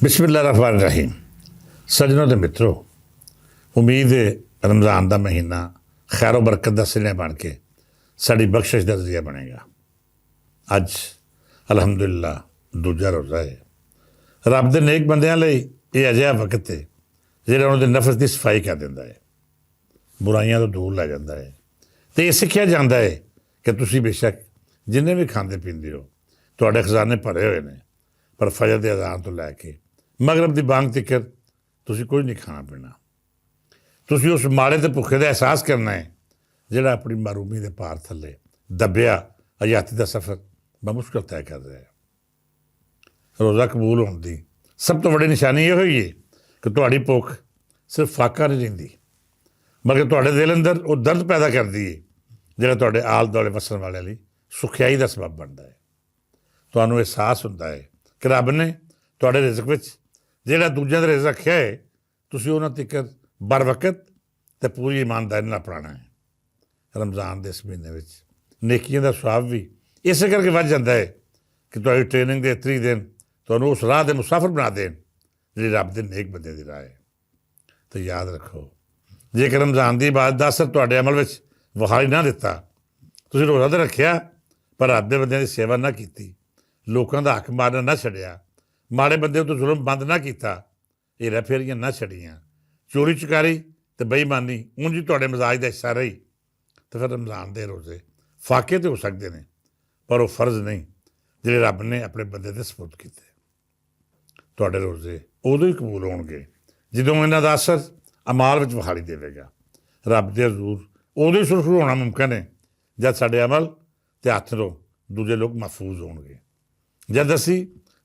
बिस्मिल्लाहिर्रहमानिर्रहीम। सज्जनों ते मित्रों, उम्मीद है रमज़ान का महीना खैर व बरकत का सिले बन के साड़ी बख्शिश का जरिया बनेगा। अज अलहमदुलिल्लाह दूजा रोज़ा है। रब के नेक बंदियां लई ये अजिहा वक्त है जिहड़ा उन्होंने नफस की सफाई कर दिंदा है, बुराइयां तो दूर लै जाता है। तो ये सिक्ख्या जाता है कि तुसी बेशक जिन्हें भी खाते पींदे हो तुहाडे खजाने भरे हुए हैं, पर फजर के अजान तो लैके मगरब की बांग तिकर तुसी कुछ नहीं खाना पीना। तुसी उस माड़े ते भुखे का एहसास करना है जिहड़ा अपनी मरूमी के पार थले दबिया आजादी का सफ़र बमुश्किल तय कर रहा है। रोज़ा कबूल होने की सब तो बड़ी निशानी ये हुई है कि तुहाडी भुख सिर्फ फाका नहीं रहिंदी, बल्कि तुहाडे दिल अंदर वो दर्द पैदा करती है जिहड़ा तुहाडे आल दुआले वसन वाले लई सुखियाई का सबब बनता है। तुहानूं एहसास होंदा है कि रब ने तुहाडे रिज़क विच जिहड़ा दूजिआं दा रिज़क रखिआ है तुसीं उन्हां तिकर बर वकत ते पूरी ईमानदारी नाल अपनाना है। रमज़ान दे इस महीने विच नेकियां दा सवाब भी इस करके वध जाता है कि तुहाडी ट्रेनिंग दे 30 दिन तुहानूं उस राह दे मुसाफिर बना देन जिहड़ी रब दे नेक बंदे दी राह है। तो याद रखो, जेकर रमज़ान की इबादत का असर तुहाडे अमल विच विखाई ना दिता, तुसीं रोज़ा तो रखिआ पर रब दे बंदिआं दी सेवा ना कीती, लोगों का हक मारना ना छड़िया, माड़े बंदे तो जुल्म बंद ना किया, हेरा फेरियां ना छड़ियाँ, चोरी चकारी तो बेईमानी ऊंज ही तुहाडे मजाज का हिस्सा रही, तो फिर रमज़ान के रोज़े फाके तो हो सकते हैं पर वो फर्ज नहीं जिहड़े रब ने अपने बंदे ते सपुर्द कीते। तुहाडे रोज़े उदों ही कबूल होणगे जदों इन्हां दा असर अमाल विच विखाई देवेगा। रब दे हज़ूर उदों ही सुरखरू होना मुमकिन है जद साडे अमल ते हत्थ तो दूजे लोग महफूज होणगे, जद असी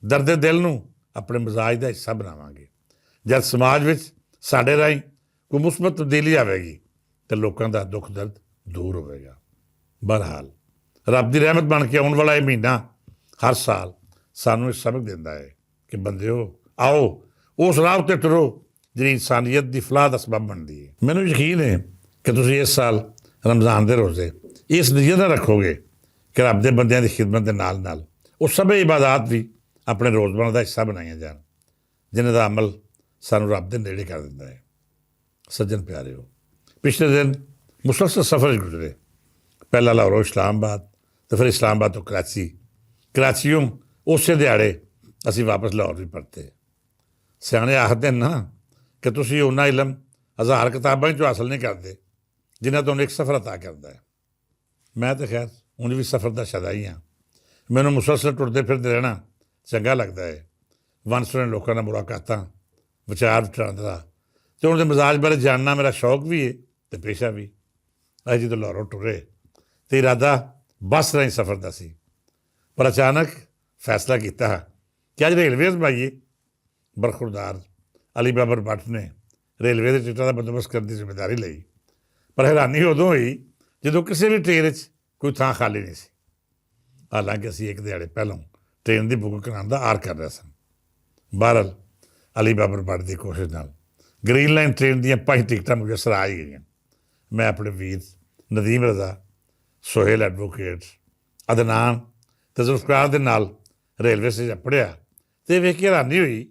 दर्द दिल नूं अपने मजाज का हिस्सा बनावांगे, जब समाज में साडे राही कोई मुस्बत तब्दीली आएगी तो लोगों का दुख दर्द दूर होगा। बहरहाल रब की रहमत बन के आने वाला यह महीना हर साल सानू एक सबक देता है कि बंदिओ आओ उस राह उत्ते टुरो जी इंसानियत की फलाह का सबब बनती है। मैनू यकीन है कि तुम इस साल रमज़ान के रोज़े इस नीयत नाल रखोगे कि रब के बंदियां की खिदमत के नाल नाल वो सब इबादत भी अपने रोज़मर्रा का हिस्सा बनाई जान जिन्हां दा अमल सानू रब दे नेड़े कर दिंदा है। सज्जन प्यारे हो, पिछले दिन मुसलसल सफ़र गुजरे, पहला लाहौरों इस्लामाबाद तो फिर इस्लामाबाद तो कराची, कराचीओं उस दिहाड़े असी वापस लाहौर भी परते। सियाणे आखदे ना कि तुसीं उन्ना इलम 1000 किताबां चों हासिल नहीं करते जिन्हां तुहानूं एक सफ़र अता करता है। मैं तो खैर उंज भी सफ़र का शदा ही हाँ, मैनू मुसलसल टुरदे फिरदे रहना चंगा लगता है। वन सुने लोगों नाल मुलाकातां विचार वटांदरा तो उन्होंने मजाज बारे जानना मेरा शौक भी है तो पेशा भी। अज जो लाहौरों टुरे तो इरादा बस राही सफ़र का सी, पर अचानक फैसला किया कि अज रेलवेज़ बनाइए। बरखुरदार अली बाबर भट्ट ने रेलवे के टिकटों का बंदोबस्त करने की जिम्मेदारी ली, पर हैरानी उदों हुई जो किसी भी ट्रेन कोई थां खाली नहीं सी। हालांकि असी एक दिहाड़े पहलों ट्रेन की बुक कराने का आर कर रहे सन। बहरहाल अली बाबर भट्ट की कोशिश नाल ग्रीन लाइन ट्रेन दी 5 टिकटां मुयसर आ ही गई। मैं अपने वीर नदीम रजा, सोहेल एडवोकेट, अदनान ते जुल्फकार दे नाल रेलवे स्टेशन पढ़िया तो वेख के हैरानी हुई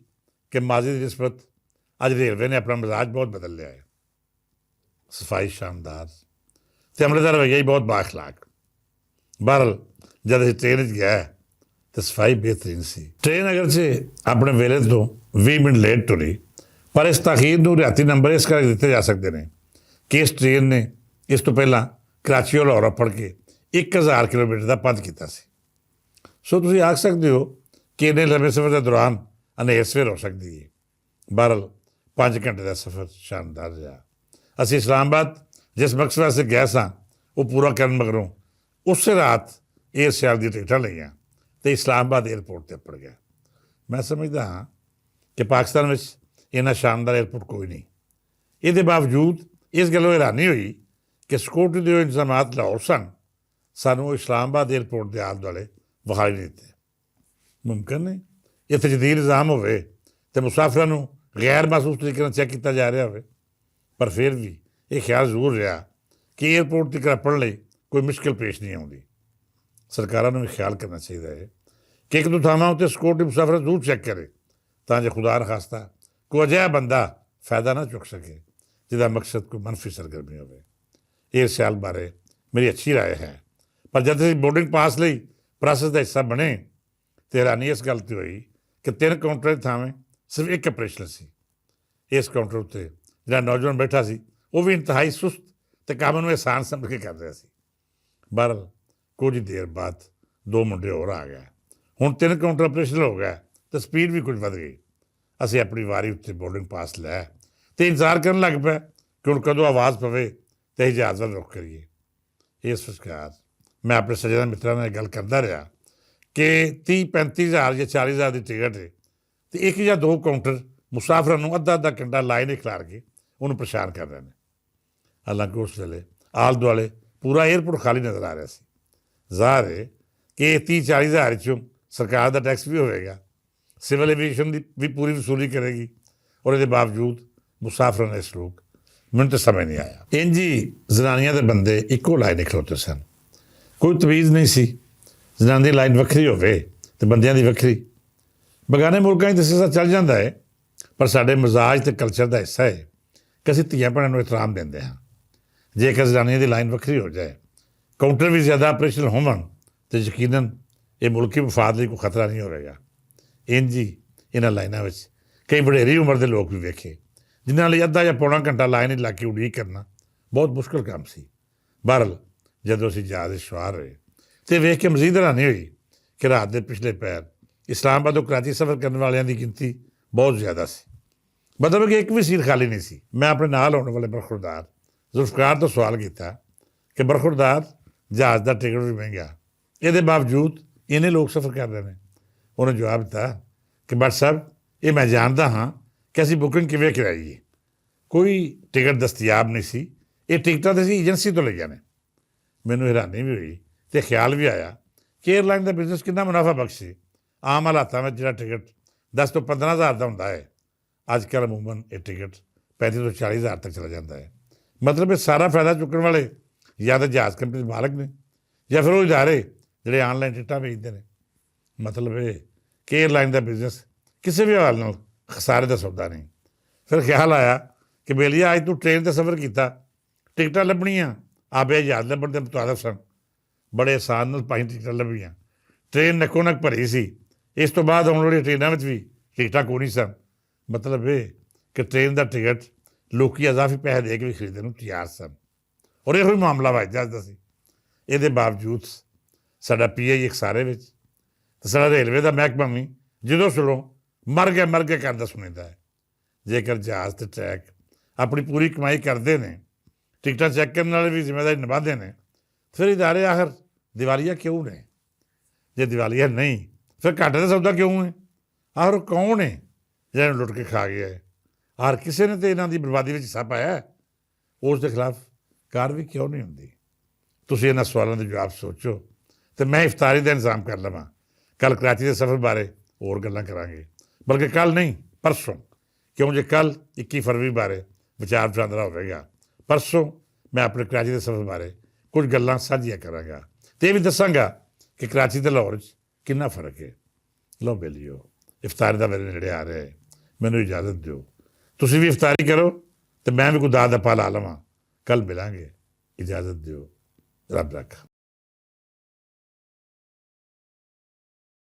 कि माजी की निस्बत अज रेलवे ने अपना मिजाज बहुत बदल लिया है। सफाई शानदार तो अमले का रवैया ही बहुत बाअखलाक। बहरहाल जब असीं ट्रेन गया तो सफाई बेहतरीन सी। ट्रेन अगरचे अपने वेले तो 20 मिनट लेट टुरी, पर इस तखीर नूं रियाती नंबर इस करके दिते जा सकते हैं कि इस ट्रेन ने इस तो पहला कराची लाहौर पढ़ के 1000 किलोमीटर का पथ किया। सो तुसीं आख सकते हो कि इन्ने लंबे सफ़र के दौरान अनेर सवेर हो सकती है। बहरहाल 5 घंटे का सफ़र शानदार रहा। असीं इस्लामाबाद जिस मकसद वास्ते गए सां वो पूरा करन मगरों उस रात एयर सियाल दी टिकटां लईआं तो इस्लामाबाद एयरपोर्ट पर अप्पड़ गया। मैं समझदा हाँ कि पाकिस्तान में इन्ना शानदार एयरपोर्ट कोई नहीं। ये बावजूद इस गलों हैरानी हुई कि सिक्योरिटी के इंतजाम लाहौर सन, सानू इस्लामाबाद एयरपोर्ट के आल दुआले विखाई नहीं दिते। मुमकिन नहीं इत्थे जदीद निज़ाम होवे तो मुसाफिरां नूं गैर महसूस तरीके चैक किया जा रहा हो, पर फिर भी ये ख्याल जरूर रहा कि एयरपोर्ट तक अपण लई कोई मुश्किल पेश नहीं आती। सरकारों ने भी ख्याल करना चाहिए है कि एक दो थावां उत्ते सिक्योरिटी मुसाफिर जरूर चैक करे ਤਾਂ ਜੋ ਖੁਦਾ ਨ ਖਾਸਤਾ ਕੋਈ ਅਜਿਹਾ ਬੰਦਾ ਫਾਇਦਾ ਨਾ ਚੁੱਕ ਸਕੇ ਜਿਹਦਾ ਮਕਸਦ ਕੋਈ ਮਨਫੀ ਸਰਗਰਮੀ ਹੋਵੇ। ਇਸ ਸਿਆਲ ਬਾਰੇ ਮੇਰੀ ਅੱਛੀ ਰਾਏ ਹੈ। ਪਰ ਜਦ ਅਸੀਂ ਬੋਰਡਿੰਗ ਪਾਸ ਲਈ ਪ੍ਰੋਸੈਸ ਦਾ ਹਿੱਸਾ ਬਣੇ ਤਾਂ ਹੈਰਾਨੀ ਇਸ ਗੱਲ 'ਤੇ ਹੋਈ ਕਿ 3 ਕਾਊਂਟਰ ਦੀ ਥਾਵੇਂ ਸਿਰਫ ਇੱਕ ਆਪਰੇਸ਼ਨ ਸੀ। ਇਸ ਕਾਊਂਟਰ ਉੱਤੇ ਜਿਹੜਾ ਨੌਜਵਾਨ ਬੈਠਾ ਸੀ ਉਹ ਵੀ ਇੰਤਹਾਈ ਸੁਸਤ ਅਤੇ ਕੰਮ ਨੂੰ ਆਸਾਨ ਸਮਝ ਕੇ ਕਰ ਰਿਹਾ ਸੀ। ਬਹਰਹਾਲ ਕੁਝ ਦੇਰ ਬਾਅਦ 2 ਮੁੰਡੇ ਹੋਰ ਆ ਗਏ। ਹੁਣ 3 ਕਾਊਂਟਰ ਆਪਰੇਸ਼ਨ ਹੋ ਗਿਆ ਅਤੇ ਸਪੀਡ ਵੀ ਕੁਝ ਵੱਧ ਗਈ। ਅਸੀਂ ਆਪਣੀ ਵਾਰੀ ਉੱਤੇ ਬੋਰਡਿੰਗ ਪਾਸ ਲੈ ਅਤੇ ਇੰਤਜ਼ਾਰ ਕਰਨ ਲੱਗ ਪਿਆ ਕਿ ਹੁਣ ਕਦੋਂ ਆਵਾਜ਼ ਪਵੇ ਅਤੇ ਅਸੀਂ ਜਹਾਜ਼ ਵੱਲ ਰੁਖ ਕਰੀਏ। ਇਸ ਵਿਚਕਾਰ ਮੈਂ ਆਪਣੇ ਸੱਜਣਾ ਮਿੱਤਰਾਂ ਨਾਲ ਗੱਲ ਕਰਦਾ ਰਿਹਾ ਕਿ 30-35 ਹਜ਼ਾਰ ਜਾਂ 40 ਹਜ਼ਾਰ ਦੀ ਟਿਕਟ ਹੈ ਅਤੇ 1 ਜਾਂ 2 ਕਾਊਂਟਰ ਮੁਸਾਫਰਾਂ ਨੂੰ ਅੱਧਾ ਘੰਟਾ ਲਾਈਨ ਹੀ ਖਿਲਾਰ ਕੇ ਉਹਨੂੰ ਪਰੇਸ਼ਾਨ ਕਰ ਰਹੇ ਨੇ। ਹਾਲਾਂਕਿ ਉਸ ਵੇਲੇ ਆਲੇ ਦੁਆਲੇ ਪੂਰਾ ਏਅਰਪੋਰਟ ਖਾਲੀ ਨਜ਼ਰ ਆ ਰਿਹਾ ਸੀ। ਜ਼ਾਹਰ ਹੈ ਕਿ 30-40 ਹਜ਼ਾਰ 'ਚੋਂ ਸਰਕਾਰ ਦਾ ਟੈਕਸ ਵੀ ਹੋਵੇਗਾ, ਸਿਵਲ ਐਵੀਏਸ਼ਨ ਦੀ ਵੀ ਪੂਰੀ ਵਸੂਲੀ ਕਰੇਗੀ, ਔਰ ਇਹਦੇ ਬਾਵਜੂਦ ਮੁਸਾਫਰਾਂ ਨੇ ਸਲੂਕ ਮੈਨੂੰ ਤਾਂ ਸਮਝ ਨਹੀਂ ਆਇਆ। ਇੰਝ ਹੀ ਜ਼ਨਾਨੀਆਂ ਦੇ ਬੰਦੇ ਇੱਕੋ ਲਾਈਨ ਹੀ ਖਲੋਤੇ ਸਨ, ਕੋਈ ਤਮੀਜ਼ ਨਹੀਂ ਸੀ। ਜ਼ਨਾਨੀ ਦੀ ਲਾਈਨ ਵੱਖਰੀ ਹੋਵੇ ਅਤੇ ਬੰਦਿਆਂ ਦੀ ਵੱਖਰੀ। ਬਗਾਨੇ ਮੁਲਕਾਂ 'ਚ ਤਾਂ ਸਿਲਸਿਲਾ ਚੱਲ ਜਾਂਦਾ ਹੈ, ਪਰ ਸਾਡੇ ਮਿਜ਼ਾਜ ਅਤੇ ਕਲਚਰ ਦਾ ਹਿੱਸਾ ਹੈ ਕਿ ਅਸੀਂ ਧੀਆਂ ਭੈਣਾਂ ਨੂੰ ਇਤਰਾਮ ਦਿੰਦੇ ਹਾਂ। ਜੇਕਰ ਜ਼ਨਾਨੀਆਂ ਦੀ ਲਾਈਨ ਵੱਖਰੀ ਹੋ ਜਾਏ, ਕਾਊਂਟਰ ਵੀ ਜ਼ਿਆਦਾ ਆਪਰੇਸ਼ਨ ਹੋਵਣ ਤਾਂ ਯਕੀਨਨ ਇਹ ਮੁਲਕੀ ਵਫਾਦ ਲਈ ਕੋਈ ਖਤਰਾ ਨਹੀਂ ਹੋਵੇਗਾ। ਇੰਝ ਹੀ ਇਹਨਾਂ ਲਾਈਨਾਂ ਵਿੱਚ ਕਈ ਵਡੇਰੀ ਉਮਰ ਦੇ ਲੋਕ ਵੀ ਵੇਖੇ ਜਿਨ੍ਹਾਂ ਲਈ ਅੱਧਾ ਜਾਂ ਪੌਣਾ ਘੰਟਾ ਲਾਈਨ ਹੀ ਲਾ ਕੇ ਉਡੀਕ ਕਰਨਾ ਬਹੁਤ ਮੁਸ਼ਕਿਲ ਕੰਮ ਸੀ। ਬਹਰਹਾਲ ਜਦੋਂ ਅਸੀਂ ਜਹਾਜ਼ 'ਚ ਸਵਾਰ ਹੋਏ ਅਤੇ ਵੇਖ ਕੇ ਮਜ਼ੀਦ ਹੈਰਾਨੀ ਹੋਈ ਕਿ ਰਾਤ ਦੇ ਪਿਛਲੇ ਪੈਰ ਇਸਲਾਮਾਬਾਦ ਤੋਂ ਕਰਾਚੀ ਸਫ਼ਰ ਕਰਨ ਵਾਲਿਆਂ ਦੀ ਗਿਣਤੀ ਬਹੁਤ ਜ਼ਿਆਦਾ ਸੀ। ਮਤਲਬ ਕਿ ਇੱਕ ਵੀ ਸੀਟ ਖਾਲੀ ਨਹੀਂ ਸੀ। ਮੈਂ ਆਪਣੇ ਨਾਲ ਆਉਣ ਵਾਲੇ ਬਰਖੁਰਦਾਰ ਜ਼ੁਲਫਕਾਰ ਤੋਂ ਸਵਾਲ ਕੀਤਾ ਕਿ ਬਰਖੁਰਦਾਰ, ਜਹਾਜ਼ ਦਾ ਟਿਕਟ ਵੀ ਮਹਿੰਗਾ, ਇਹਦੇ ਬਾਵਜੂਦ ਇੰਨੇ ਲੋਕ ਸਫ਼ਰ ਕਰ ਰਹੇ ਨੇ। ਉਹਨੇ ਜਵਾਬ ਦਿੱਤਾ ਕਿ ਬਟ ਸਾਹਿਬ, ਇਹ ਮੈਂ ਜਾਣਦਾ ਹਾਂ ਕਿ ਅਸੀਂ ਬੁਕਿੰਗ ਕਿਵੇਂ ਕਰਾਈਏ। ਕੋਈ ਟਿਕਟ ਦਸਤਿਆਬ ਨਹੀਂ ਸੀ। ਇਹ ਟਿਕਟਾਂ ਤਾਂ ਅਸੀਂ ਏਜੰਸੀ ਤੋਂ ਲਈਆਂ ਨੇ। ਮੈਨੂੰ ਹੈਰਾਨੀ ਵੀ ਹੋਈ ਅਤੇ ਖਿਆਲ ਵੀ ਆਇਆ ਕਿ ਏਅਰਲਾਈਨ ਦਾ ਬਿਜ਼ਨਸ ਕਿੰਨਾ ਮੁਨਾਫਾ ਬਖਸ਼ ਸੀ। ਆਮ ਹਾਲਾਤਾਂ ਵਿੱਚ ਜਿਹੜਾ ਟਿਕਟ 10 ਤੋਂ 15 ਹਜ਼ਾਰ ਦਾ ਹੁੰਦਾ ਹੈ, ਅੱਜ ਕੱਲ੍ਹ ਅਮੂਮਨ ਇਹ ਟਿਕਟ 35 ਤੋਂ 40 ਹਜ਼ਾਰ ਤੱਕ ਚਲਾ ਜਾਂਦਾ ਹੈ। ਮਤਲਬ ਇਹ ਸਾਰਾ ਫਾਇਦਾ ਚੁੱਕਣ ਵਾਲੇ ਜਾਂ ਤਾਂ ਜਹਾਜ਼ ਕੰਪਨੀ ਦੇ ਮਾਲਕ ਨੇ ਜਾਂ ਫਿਰ ਉਹ ਇਦਾਰੇ ਜਿਹੜੇ ਆਨਲਾਈਨ ਟਿਕਟਾਂ ਵੇਚਦੇ ਨੇ। ਮਤਲਬ ਇਹ ਕਿ ਏਅਰਲਾਈਨ ਦਾ ਬਿਜ਼ਨਸ ਕਿਸੇ ਵੀ ਹਾਲ ਨਾਲ ਖਸਾਰੇ ਦਾ ਸੌਦਾ ਨਹੀਂ। ਫਿਰ ਖਿਆਲ ਆਇਆ ਕਿ ਬੇਲੀਆ, ਅੱਜ ਤੂੰ ਟ੍ਰੇਨ 'ਤੇ ਸਫ਼ਰ ਕੀਤਾ, ਟਿਕਟਾਂ ਲੱਭਣੀਆਂ ਆਪੇ ਜਹਾਜ਼ ਲੱਭਣ ਦੇ ਮੁਤਾਬਕ ਸਨ। ਬੜੇ ਆਸਾਨ ਨਾਲ 5 ਟਿਕਟਾਂ ਲੱਭੀਆਂ। ਟ੍ਰੇਨ ਨੱਕੋ ਨੱਕ ਭਰੀ ਸੀ। ਇਸ ਤੋਂ ਬਾਅਦ ਆਉਣ ਵਾਲੀਆਂ ਟ੍ਰੇਨਾਂ ਵਿੱਚ ਵੀ ਟਿਕਟਾਂ ਕੋਈ ਨਹੀਂ ਸਨ। ਮਤਲਬ ਇਹ ਕਿ ਟ੍ਰੇਨ ਦਾ ਟਿਕਟ ਲੋਕੀ ਅਜ਼ਾਫੀ ਪੈਸੇ ਦੇ ਕੇ ਵੀ ਖਰੀਦਣ ਨੂੰ ਤਿਆਰ ਸਨ। ਔਰ ਇਹੋ ਹੀ ਮਾਮਲਾ ਹਵਾਈ ਜਹਾਜ਼ ਦਾ ਸੀ। ਇਹਦੇ ਬਾਵਜੂਦ ਸਾਡਾ PI ਖਸਾਰੇ ਵਿੱਚ ਅਤੇ ਸਾਡਾ ਰੇਲਵੇ ਦਾ ਮਹਿਕਮਾ ਵੀ ਜਦੋਂ ਸੁਣੋ ਮਰ ਗਏ ਕਰਦਾ ਸੁਣੀਦਾ ਹੈ। ਜੇਕਰ ਜਹਾਜ਼ ਅਤੇ ਟਰੈਕ ਆਪਣੀ ਪੂਰੀ ਕਮਾਈ ਕਰਦੇ ਨੇ, ਟਿਕਟਾਂ ਚੈੱਕ ਕਰਨ ਵਾਲੇ ਵੀ ਜ਼ਿੰਮੇਵਾਰੀ ਨਿਭਾਉਂਦੇ ਨੇ, ਫਿਰ ਇਦਾਰੇ ਆਖਰ ਦੀਵਾਲੀਆ ਕਿਉਂ ਨੇ? ਜੇ ਦੀਵਾਲੀਆ ਨਹੀਂ, ਫਿਰ ਘਾਟੇ ਦਾ ਸੌਦਾ ਕਿਉਂ ਹੈ? ਆਖਰ ਕੌਣ ਹੈ ਜਿਹੜਾ ਇਹਨੂੰ ਲੁੱਟ ਕੇ ਖਾ ਗਿਆ ਹੈ? ਹਰ ਕਿਸੇ ਨੇ ਤਾਂ ਇਹਨਾਂ ਦੀ ਬਰਬਾਦੀ ਵਿੱਚ ਹਿੱਸਾ ਪਾਇਆ ਹੈ। ਉਸ ਦੇ ਖਿਲਾਫ ਕਾਰਵਾਈ ਕਿਉਂ ਨਹੀਂ ਹੁੰਦੀ? ਤੁਸੀਂ ਇਹਨਾਂ ਸਵਾਲਾਂ ਦੇ ਜਵਾਬ ਸੋਚੋ ਅਤੇ ਮੈਂ ਇਫਤਾਰੀ ਦਾ ਇੰਤਜ਼ਾਮ ਕਰ ਲਵਾਂ। ਕੱਲ੍ਹ ਕਰਾਚੀ ਦੇ ਸਫ਼ਰ ਬਾਰੇ ਹੋਰ ਗੱਲਾਂ ਕਰਾਂਗੇ, ਬਲਕਿ ਕੱਲ੍ਹ ਨਹੀਂ, ਪਰਸੋਂ, ਕਿਉਂ ਜੇ ਕੱਲ੍ਹ 21 ਫਰਵਰੀ ਬਾਰੇ ਵਿਚਾਰ ਵਟਾਂਦਰਾ ਹੋਵੇਗਾ। ਪਰਸੋਂ ਮੈਂ ਆਪਣੇ ਕਰਾਚੀ ਦੇ ਸਫ਼ਰ ਬਾਰੇ ਕੁਝ ਗੱਲਾਂ ਸਾਂਝੀਆਂ ਕਰਾਂਗਾ ਅਤੇ ਇਹ ਵੀ ਦੱਸਾਂਗਾ ਕਿ ਕਰਾਚੀ ਅਤੇ ਲਾਹੌਰ 'ਚ ਕਿੰਨਾ ਫਰਕ ਹੈ। ਲਓ ਬੇਲੀਓ, ਇਫਤਾਰੀ ਦਾ ਮੇਰੇ ਨੇੜੇ ਆ ਰਿਹਾ ਹੈ, ਮੈਨੂੰ ਇਜਾਜ਼ਤ ਦਿਓ। ਤੁਸੀਂ ਵੀ ਇਫਤਾਰੀ ਕਰੋ ਅਤੇ ਮੈਂ ਵੀ ਕੋਈ ਦਾਲ ਦਾ ਪਾ ਲਾ ਲਵਾਂ। ਕੱਲ੍ਹ ਮਿਲਾਂਗੇ, ਇਜਾਜ਼ਤ ਦਿਓ। ਰੱਬ ਰੱਖਾ।